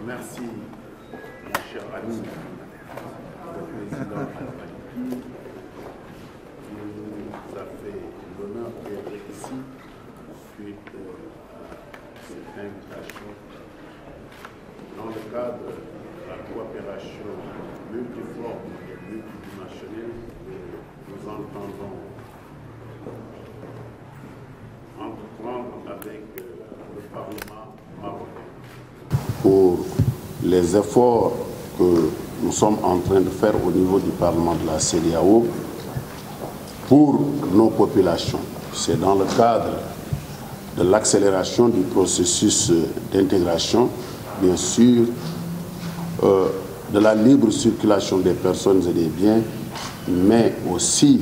Merci, mon cher ami, le président Al-Maliki, qui nous a fait l'honneur d'être ici suite à cette invitation dans le cadre de la coopération multiforme et multidimensionnelle que nous entendons entreprendre avec le Parlement marocain. Pour les efforts que nous sommes en train de faire au niveau du Parlement de la CEDEAO pour nos populations. C'est dans le cadre de l'accélération du processus d'intégration, bien sûr, de la libre circulation des personnes et des biens, mais aussi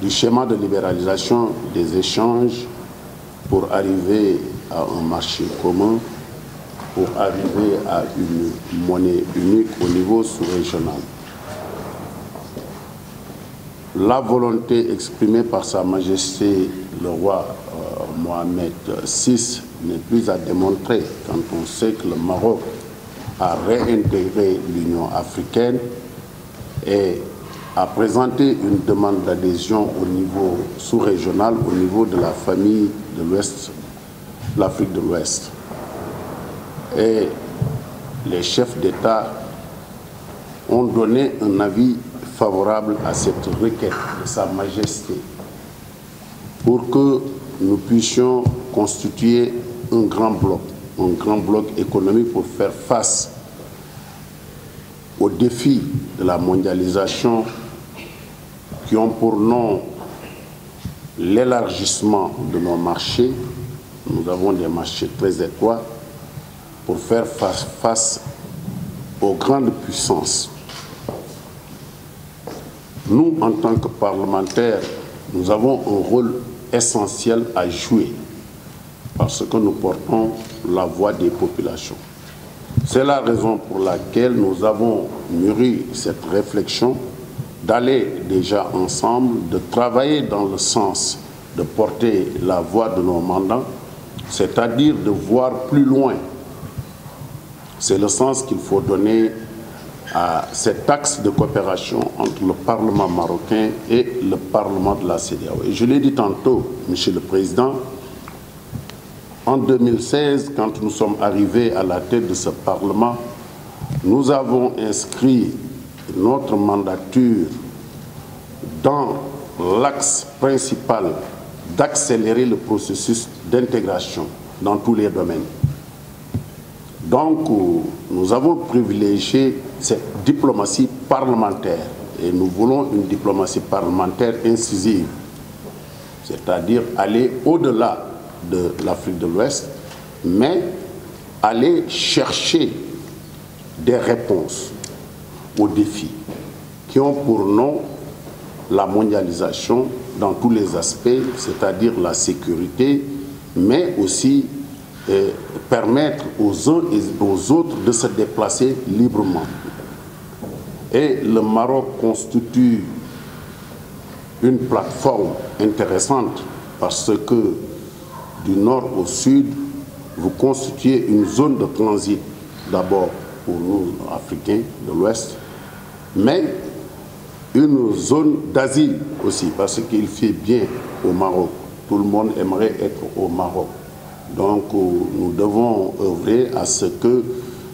du schéma de libéralisation des échanges pour arriver à un marché commun, pour arriver à une monnaie unique au niveau sous-régional. La volonté exprimée par Sa Majesté le roi Mohamed VI n'est plus à démontrer quand on sait que le Maroc a réintégré l'Union africaine et a présenté une demande d'adhésion au niveau sous-régional, au niveau de la famille de l'Ouest, l'Afrique de l'Ouest. Et les chefs d'État ont donné un avis favorable à cette requête de Sa Majesté pour que nous puissions constituer un grand bloc économique pour faire face aux défis de la mondialisation qui ont pour nom l'élargissement de nos marchés. Nous avons des marchés très étroits pour faire face aux grandes puissances. Nous, en tant que parlementaires, nous avons un rôle essentiel à jouer parce que nous portons la voix des populations. C'est la raison pour laquelle nous avons mûri cette réflexion d'aller déjà ensemble, de travailler dans le sens de porter la voix de nos mandants, c'est-à-dire de voir plus loin. C'est le sens qu'il faut donner à cet axe de coopération entre le Parlement marocain et le Parlement de la CEDEAO. Et je l'ai dit tantôt, Monsieur le Président, en 2016, quand nous sommes arrivés à la tête de ce Parlement, nous avons inscrit notre mandature dans l'axe principal d'accélérer le processus d'intégration dans tous les domaines. Donc, nous avons privilégié cette diplomatie parlementaire et nous voulons une diplomatie parlementaire incisive, c'est-à-dire aller au-delà de l'Afrique de l'Ouest, mais aller chercher des réponses aux défis qui ont pour nom la mondialisation dans tous les aspects, c'est-à-dire la sécurité, mais aussi permettre aux uns et aux autres de se déplacer librement. Et le Maroc constitue une plateforme intéressante parce que du nord au sud, vous constituez une zone de transit, d'abord pour nous, Africains de l'Ouest, mais une zone d'asile aussi, parce qu'il fait bien au Maroc. Tout le monde aimerait être au Maroc. Donc, nous devons œuvrer à ce que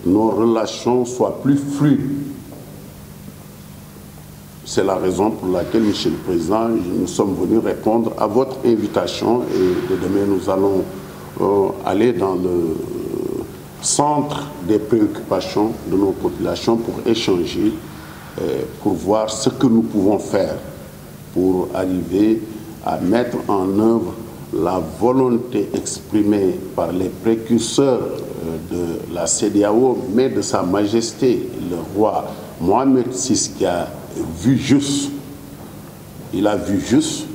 nos relations soient plus fluides. C'est la raison pour laquelle, Monsieur le Président, nous sommes venus répondre à votre invitation et de demain nous allons aller dans le centre des préoccupations de nos populations pour échanger, pour voir ce que nous pouvons faire pour arriver à mettre en œuvre la volonté exprimée par les précurseurs de la CEDEAO, mais de Sa Majesté, le roi Mohamed VI, qui a vu juste. Il a vu juste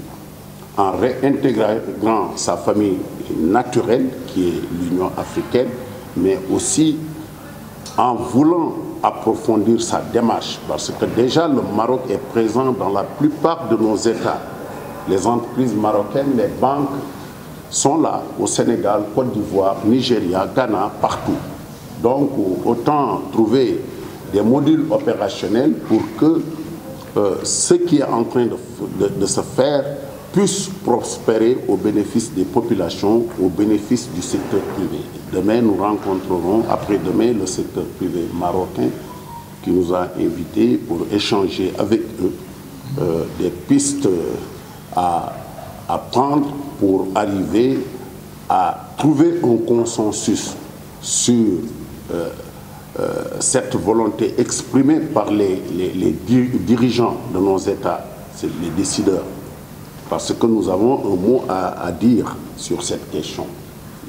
en réintégrant sa famille naturelle, qui est l'Union africaine, mais aussi en voulant approfondir sa démarche, parce que déjà le Maroc est présent dans la plupart de nos États. Les entreprises marocaines, les banques sont là, au Sénégal, Côte d'Ivoire, Nigeria, Ghana, partout. Donc, autant trouver des modules opérationnels pour que ce qui est en train de se faire puisse prospérer au bénéfice des populations, au bénéfice du secteur privé. Demain, nous rencontrerons, après-demain, le secteur privé marocain qui nous a invités pour échanger avec eux des pistes à prendre pour arriver à trouver un consensus sur cette volonté exprimée par les dirigeants de nos États, les décideurs, parce que nous avons un mot à dire sur cette question.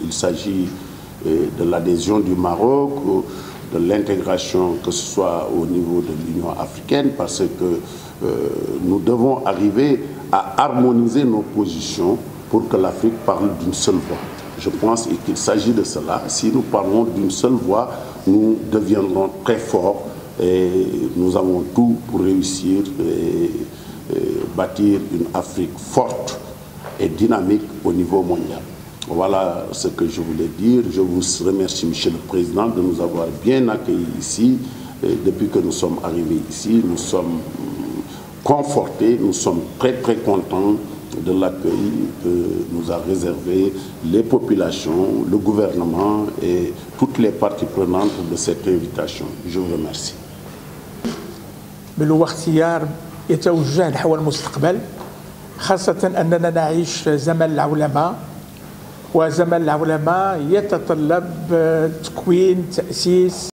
Il s'agit de l'adhésion du Maroc, de l'intégration, que ce soit au niveau de l'Union africaine, parce que nous devons arriver à harmoniser nos positions pour que l'Afrique parle d'une seule voix. Je pense qu'il s'agit de cela. Si nous parlons d'une seule voix, nous deviendrons très forts et nous avons tout pour réussir et bâtir une Afrique forte et dynamique au niveau mondial. Voilà ce que je voulais dire. Je vous remercie, Monsieur le Président, de nous avoir bien accueillis ici. Et depuis que nous sommes arrivés ici, nous sommes confortés, nous sommes très contents de l'accueil que nous a réservé les populations, le gouvernement et toutes les parties prenantes de cette invitation. Je vous remercie. بل واختيار يتوجه نحو المستقبل، خاصة أننا نعيش زمن العولمة، وزمن العولمة يتطلب تكوين تأسيس